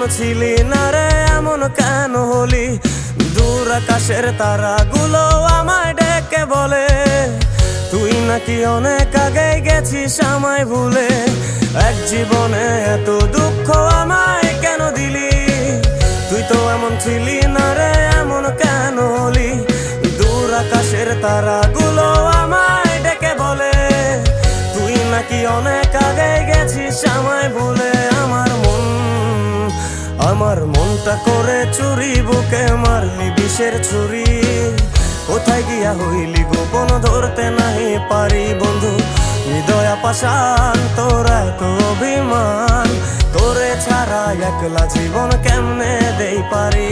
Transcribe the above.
ছিলি না রে এমন কেন হলি? দূর আকাশের তারাগুলো আমায় ডেকে বলে তুই নাকি অনেক আগে গেছিস আমায় ভুলে। এক জীবনে এত দুঃখ আমায় কেন দিলি? তুই তো এমন ছিলি না রে এমন কেন হলি? দূর আকাশের তারাগুলো আমায় ডেকে বলে তুই নাকি অনেক আগে গেছিস আমায় ভুলে। আমার মনটা করে চুরি, বুকে মারলি বিষের ছুরি। কোথায় গিয়া হইলি গোপন ধরতে নাহি পারি বন্ধু। হৃদয়া পাষাণ তোর এত অভিমান, তোরে ছাড়া একলা জীবন কেমনে দেই পারি।